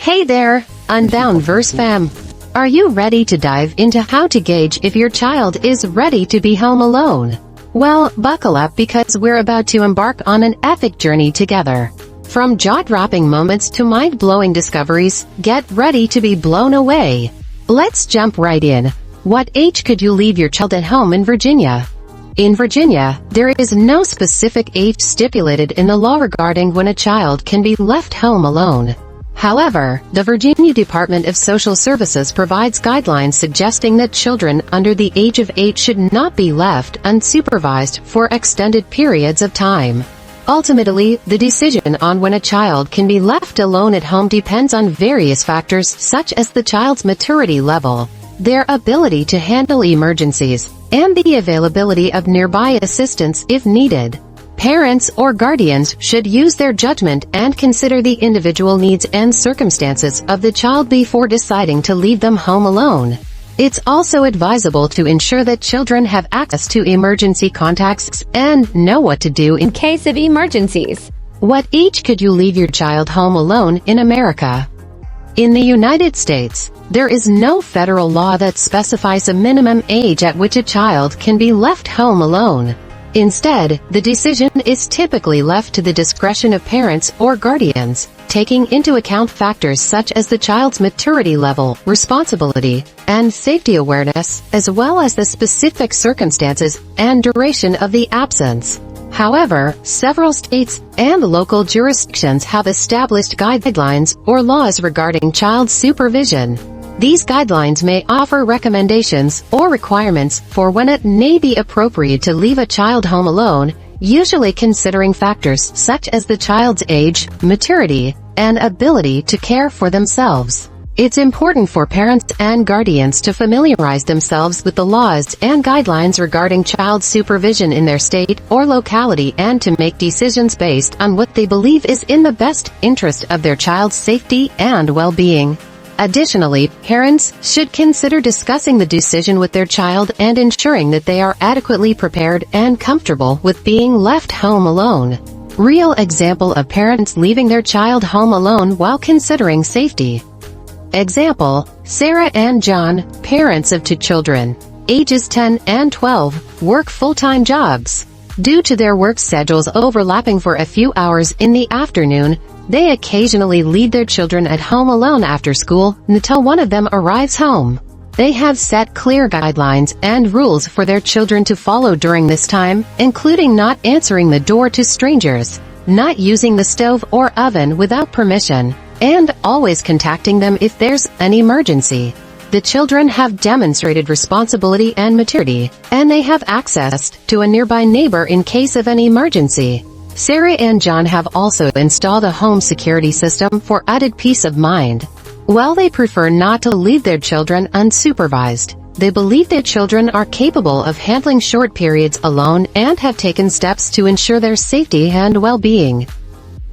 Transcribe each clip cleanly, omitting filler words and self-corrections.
Hey there, UnboundVerse fam. Are you ready to dive into how to gauge if your child is ready to be home alone? Well, buckle up because we're about to embark on an epic journey together. From jaw-dropping moments to mind-blowing discoveries, get ready to be blown away. Let's jump right in. What age could you leave your child at home in Virginia? In Virginia, there is no specific age stipulated in the law regarding when a child can be left home alone. However, the Virginia Department of Social Services provides guidelines suggesting that children under the age of 8 should not be left unsupervised for extended periods of time. Ultimately, the decision on when a child can be left alone at home depends on various factors such as the child's maturity level, their ability to handle emergencies, and the availability of nearby assistance if needed. Parents or guardians should use their judgment and consider the individual needs and circumstances of the child before deciding to leave them home alone. It's also advisable to ensure that children have access to emergency contacts and know what to do in case of emergencies. What age could you leave your child home alone in America? In the United States, there is no federal law that specifies a minimum age at which a child can be left home alone. Instead, the decision is typically left to the discretion of parents or guardians, taking into account factors such as the child's maturity level, responsibility, and safety awareness, as well as the specific circumstances and duration of the absence. However, several states and local jurisdictions have established guidelines or laws regarding child supervision. These guidelines may offer recommendations or requirements for when it may be appropriate to leave a child home alone, usually considering factors such as the child's age, maturity, and ability to care for themselves. It's important for parents and guardians to familiarize themselves with the laws and guidelines regarding child supervision in their state or locality and to make decisions based on what they believe is in the best interest of their child's safety and well-being. Additionally, parents should consider discussing the decision with their child and ensuring that they are adequately prepared and comfortable with being left home alone. Real example of parents leaving their child home alone while considering safety. Example, Sarah and John, parents of 2 children, ages 10 and 12, work full-time jobs. Due to their work schedules overlapping for a few hours in the afternoon, they occasionally leave their children at home alone after school until one of them arrives home. They have set clear guidelines and rules for their children to follow during this time, including not answering the door to strangers, not using the stove or oven without permission, and always contacting them if there's an emergency. The children have demonstrated responsibility and maturity, and they have access to a nearby neighbor in case of an emergency. Sarah and John have also installed a home security system for added peace of mind. While they prefer not to leave their children unsupervised, they believe their children are capable of handling short periods alone and have taken steps to ensure their safety and well-being.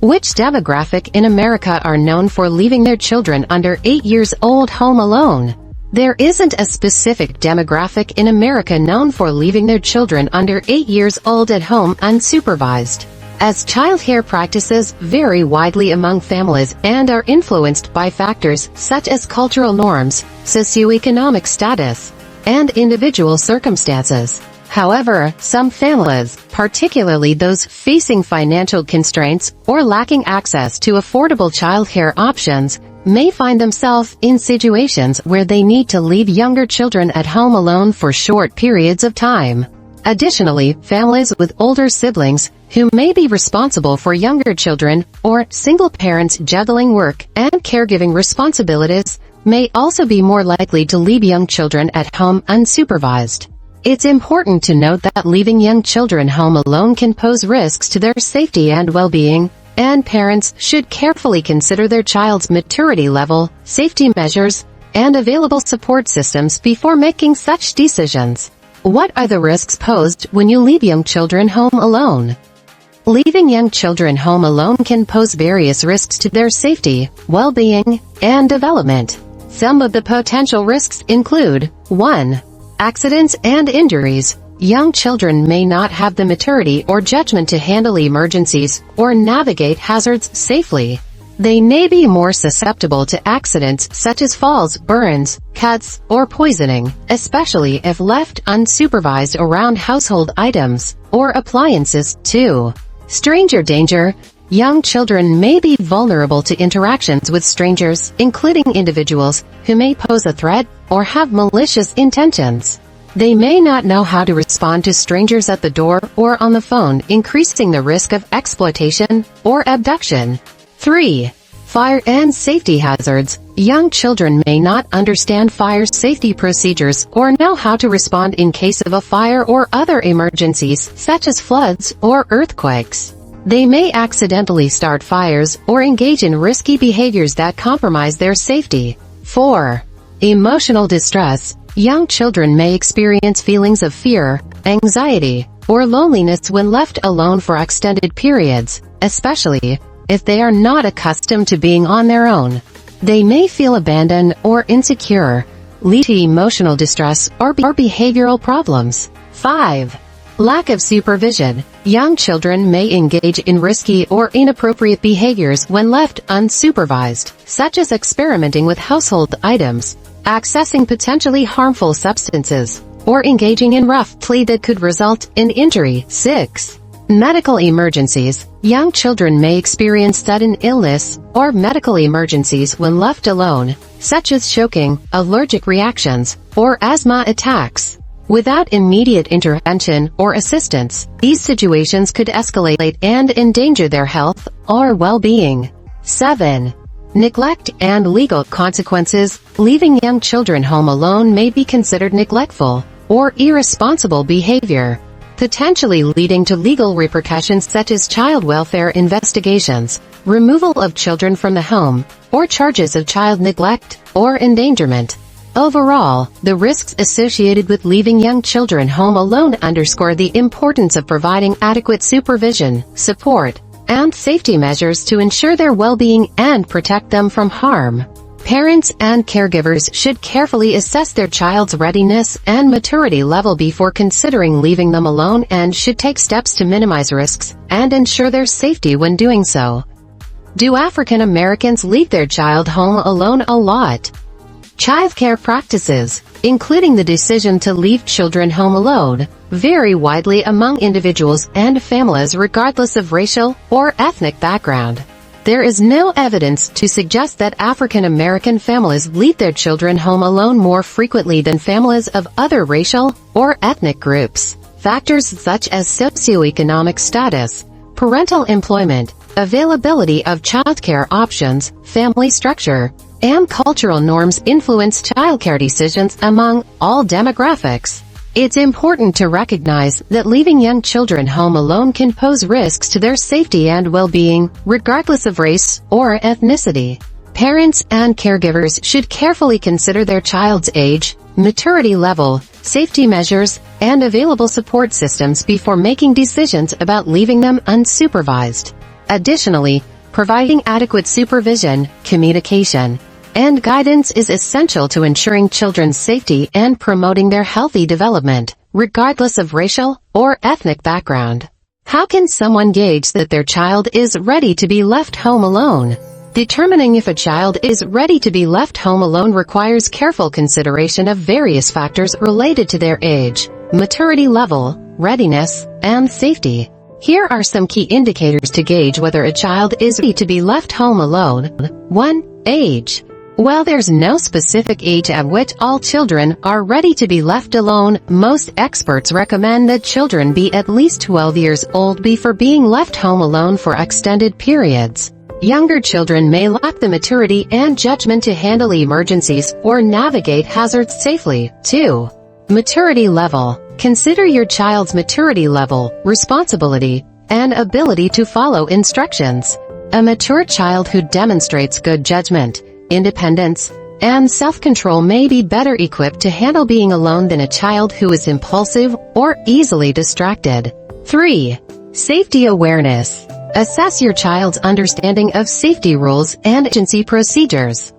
Which demographic in America are known for leaving their children under 8 years old home alone? There isn't a specific demographic in America known for leaving their children under 8 years old at home unsupervised, as childcare practices vary widely among families and are influenced by factors such as cultural norms, socioeconomic status, and individual circumstances. However, some families, particularly those facing financial constraints or lacking access to affordable childcare options, may find themselves in situations where they need to leave younger children at home alone for short periods of time. Additionally, families with older siblings, who may be responsible for younger children, or single parents juggling work and caregiving responsibilities, may also be more likely to leave young children at home unsupervised. It's important to note that leaving young children home alone can pose risks to their safety and well-being, and parents should carefully consider their child's maturity level, safety measures, and available support systems before making such decisions. What are the risks posed when you leave young children home alone? Leaving young children home alone can pose various risks to their safety, well-being, and development. Some of the potential risks include 1. Accidents and injuries. Young children may not have the maturity or judgment to handle emergencies or navigate hazards safely. They may be more susceptible to accidents such as falls, burns, cuts, or poisoning, especially if left unsupervised around household items or appliances. 2. Stranger danger. Young children may be vulnerable to interactions with strangers, including individuals who may pose a threat or have malicious intentions. They may not know how to respond to strangers at the door or on the phone, increasing the risk of exploitation or abduction. 3. Fire and safety hazards. Young children may not understand fire safety procedures or know how to respond in case of a fire or other emergencies, such as floods or earthquakes. They may accidentally start fires or engage in risky behaviors that compromise their safety. 4. Emotional distress. Young children may experience feelings of fear, anxiety, or loneliness when left alone for extended periods, especially if they are not accustomed to being on their own. They may feel abandoned or insecure, lead to emotional distress or behavioral problems. 5. Lack of supervision. Young children may engage in risky or inappropriate behaviors when left unsupervised, such as experimenting with household items, accessing potentially harmful substances, or engaging in rough play that could result in injury. 6. Medical emergencies. Young children may experience sudden illness or medical emergencies when left alone, such as choking, allergic reactions, or asthma attacks. Without immediate intervention or assistance, these situations could escalate and endanger their health or well-being. 7. Neglect and legal consequences. Leaving young children home alone may be considered neglectful or irresponsible behavior, potentially leading to legal repercussions such as child welfare investigations, removal of children from the home, or charges of child neglect or endangerment. Overall, the risks associated with leaving young children home alone underscore the importance of providing adequate supervision, support, and safety measures to ensure their well-being and protect them from harm. Parents and caregivers should carefully assess their child's readiness and maturity level before considering leaving them alone and should take steps to minimize risks and ensure their safety when doing so. Do African Americans leave their child home alone a lot? Childcare practices, including the decision to leave children home alone, vary widely among individuals and families regardless of racial or ethnic background. There is no evidence to suggest that African American families leave their children home alone more frequently than families of other racial or ethnic groups. Factors such as socioeconomic status, parental employment, availability of childcare options, family structure, and cultural norms influence childcare decisions among all demographics. It's important to recognize that leaving young children home alone can pose risks to their safety and well-being, regardless of race or ethnicity. Parents and caregivers should carefully consider their child's age, maturity level, safety measures, and available support systems before making decisions about leaving them unsupervised. Additionally, providing adequate supervision, communication, and guidance is essential to ensuring children's safety and promoting their healthy development, regardless of racial or ethnic background. How can someone gauge that their child is ready to be left home alone? Determining if a child is ready to be left home alone requires careful consideration of various factors related to their age, maturity level, readiness, and safety. Here are some key indicators to gauge whether a child is ready to be left home alone. 1. Age. While there's no specific age at which all children are ready to be left alone, most experts recommend that children be at least 12 years old before being left home alone for extended periods. Younger children may lack the maturity and judgment to handle emergencies or navigate hazards safely. 2. Maturity level. Consider your child's maturity level, responsibility, and ability to follow instructions. A mature child who demonstrates good judgment, independence, and self-control may be better equipped to handle being alone than a child who is impulsive or easily distracted. 3. Safety awareness. Assess your child's understanding of safety rules and emergency procedures.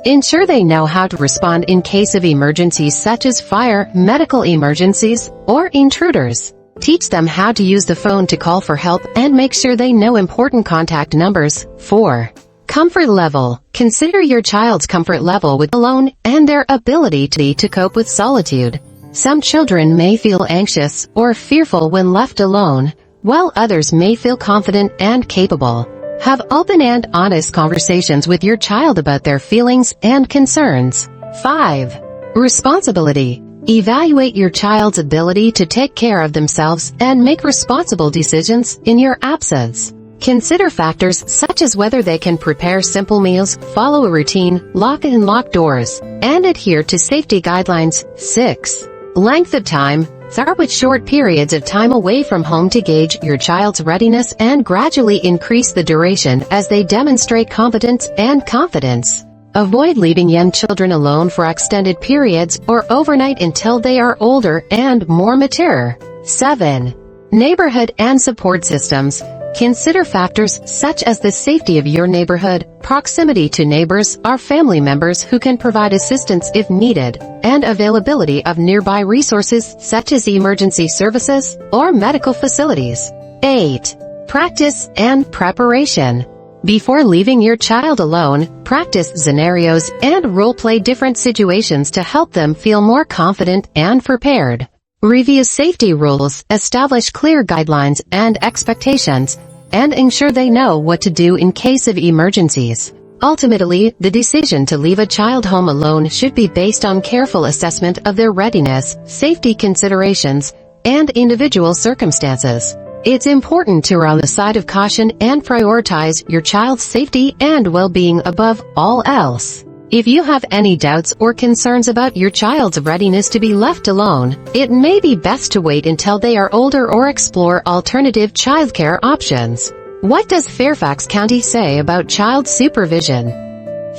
Ensure they know how to respond in case of emergencies such as fire, medical emergencies, or intruders. Teach them how to use the phone to call for help and make sure they know important contact numbers. 4. Comfort level. Consider your child's comfort level with alone and their ability to cope with solitude. Some children may feel anxious or fearful when left alone, while others may feel confident and capable. Have open and honest conversations with your child about their feelings and concerns. 5. Responsibility. Evaluate your child's ability to take care of themselves and make responsible decisions in your absence. Consider factors such as whether they can prepare simple meals, follow a routine, lock and unlock doors, and adhere to safety guidelines. 6. Length of time. Start with short periods of time away from home to gauge your child's readiness and gradually increase the duration as they demonstrate competence and confidence. Avoid leaving young children alone for extended periods or overnight until they are older and more mature. 7. Neighborhood and support systems. Consider factors such as the safety of your neighborhood, proximity to neighbors or family members who can provide assistance if needed, and availability of nearby resources such as emergency services or medical facilities. 8. Practice and preparation. Before leaving your child alone, practice scenarios and role-play different situations to help them feel more confident and prepared. Review safety rules, establish clear guidelines and expectations, and ensure they know what to do in case of emergencies. Ultimately, the decision to leave a child home alone should be based on careful assessment of their readiness, safety considerations, and individual circumstances. It's important to err on the side of caution and prioritize your child's safety and well-being above all else. If you have any doubts or concerns about your child's readiness to be left alone, it may be best to wait until they are older or explore alternative childcare options. What does Fairfax County say about child supervision?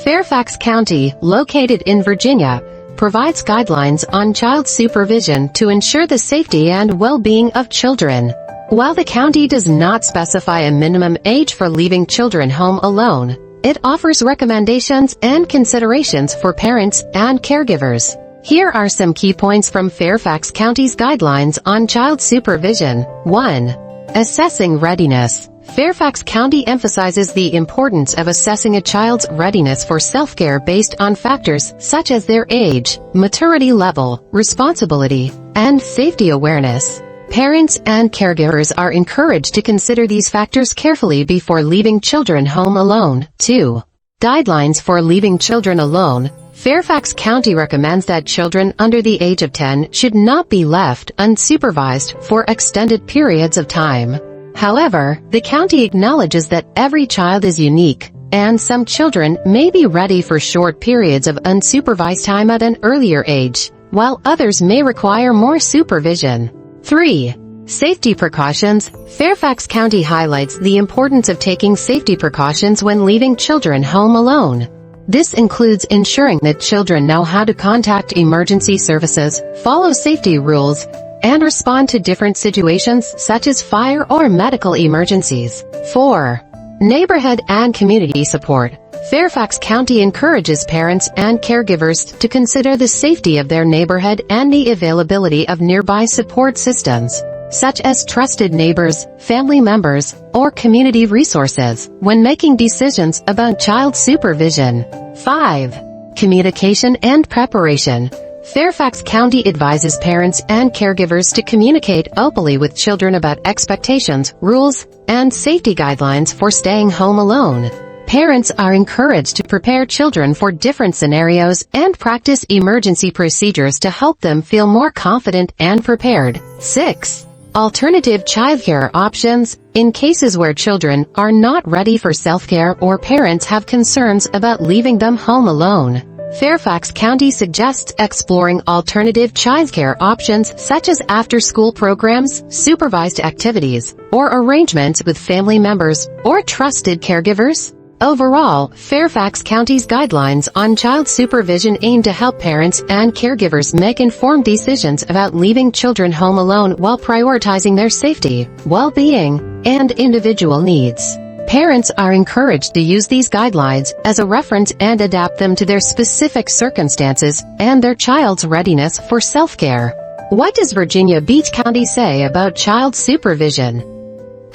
Fairfax County, located in Virginia, provides guidelines on child supervision to ensure the safety and well-being of children. While the county does not specify a minimum age for leaving children home alone, it offers recommendations and considerations for parents and caregivers. Here are some key points from Fairfax County's guidelines on child supervision. 1. Assessing readiness. Fairfax County emphasizes the importance of assessing a child's readiness for self-care based on factors such as their age, maturity level, responsibility, and safety awareness. Parents and caregivers are encouraged to consider these factors carefully before leaving children home alone. 2. Guidelines for leaving children alone. Fairfax County recommends that children under the age of 10 should not be left unsupervised for extended periods of time. However, the county acknowledges that every child is unique, and some children may be ready for short periods of unsupervised time at an earlier age, while others may require more supervision. 3. Safety precautions. Fairfax County highlights the importance of taking safety precautions when leaving children home alone. This includes ensuring that children know how to contact emergency services, follow safety rules, and respond to different situations such as fire or medical emergencies. 4. Neighborhood and community support. Fairfax County encourages parents and caregivers to consider the safety of their neighborhood and the availability of nearby support systems, such as trusted neighbors, family members, or community resources, when making decisions about child supervision. 5. Communication and preparation. Fairfax County advises parents and caregivers to communicate openly with children about expectations, rules, and safety guidelines for staying home alone. Parents are encouraged to prepare children for different scenarios and practice emergency procedures to help them feel more confident and prepared. 6. Alternative childcare options. In cases where children are not ready for self-care or parents have concerns about leaving them home alone, Fairfax County suggests exploring alternative childcare options such as after-school programs, supervised activities, or arrangements with family members or trusted caregivers. Overall, Fairfax County's guidelines on child supervision aim to help parents and caregivers make informed decisions about leaving children home alone while prioritizing their safety, well-being, and individual needs. Parents are encouraged to use these guidelines as a reference and adapt them to their specific circumstances and their child's readiness for self-care. What does Virginia Beach County say about child supervision?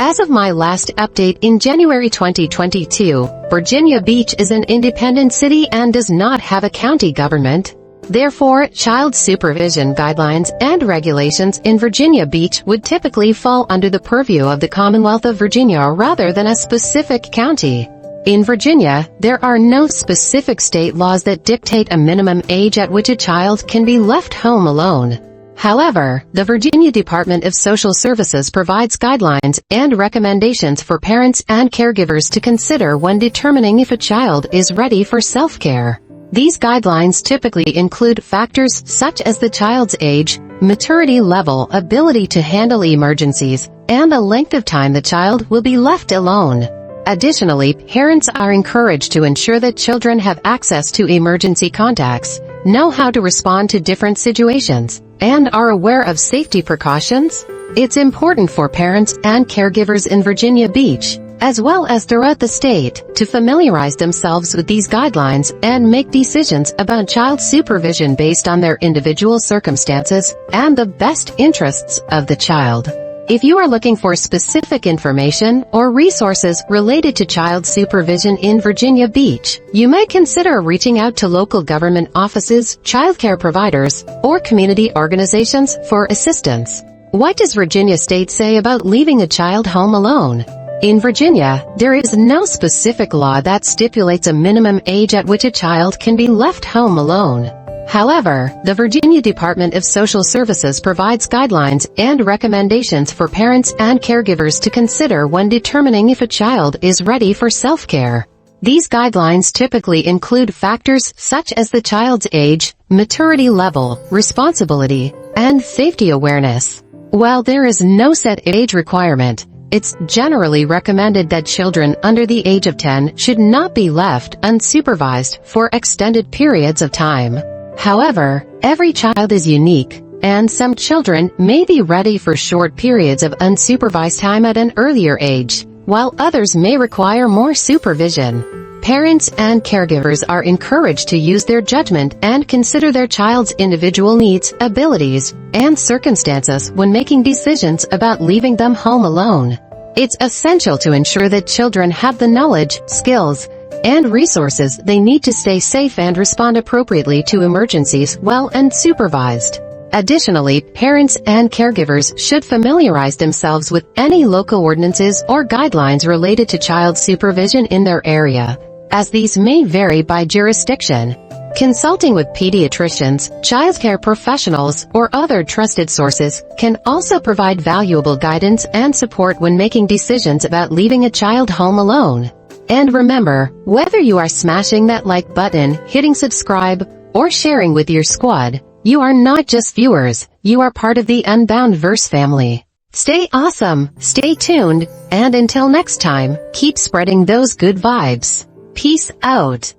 As of my last update in January 2022, Virginia Beach is an independent city and does not have a county government. Therefore, child supervision guidelines and regulations in Virginia Beach would typically fall under the purview of the Commonwealth of Virginia rather than a specific county. In Virginia, there are no specific state laws that dictate a minimum age at which a child can be left home alone. However, the Virginia Department of Social Services provides guidelines and recommendations for parents and caregivers to consider when determining if a child is ready for self-care. These guidelines typically include factors such as the child's age, maturity level, ability to handle emergencies, and the length of time the child will be left alone. Additionally, parents are encouraged to ensure that children have access to emergency contacts, know how to respond to different situations, and are aware of safety precautions. It's important for parents and caregivers in Virginia Beach, as well as throughout the state, to familiarize themselves with these guidelines and make decisions about child supervision based on their individual circumstances and the best interests of the child. If you are looking for specific information or resources related to child supervision in Virginia Beach, you may consider reaching out to local government offices, childcare providers, or community organizations for assistance. What does Virginia state say about leaving a child home alone? In Virginia, there is no specific law that stipulates a minimum age at which a child can be left home alone. However, the Virginia Department of Social Services provides guidelines and recommendations for parents and caregivers to consider when determining if a child is ready for self-care. These guidelines typically include factors such as the child's age, maturity level, responsibility, and safety awareness. While there is no set age requirement, it's generally recommended that children under the age of 10 should not be left unsupervised for extended periods of time. However, every child is unique, and some children may be ready for short periods of unsupervised time at an earlier age, while others may require more supervision. Parents and caregivers are encouraged to use their judgment and consider their child's individual needs, abilities, and circumstances when making decisions about leaving them home alone. It's essential to ensure that children have the knowledge, skills, and resources they need to stay safe and respond appropriately to emergencies while unsupervised. Additionally, parents and caregivers should familiarize themselves with any local ordinances or guidelines related to child supervision in their area, as these may vary by jurisdiction. Consulting with pediatricians, childcare professionals, or other trusted sources can also provide valuable guidance and support when making decisions about leaving a child home alone. And remember, whether you are smashing that like button, hitting subscribe, or sharing with your squad, you are not just viewers, you are part of the UnboundVerse family. Stay awesome, stay tuned, and until next time, keep spreading those good vibes. Peace out.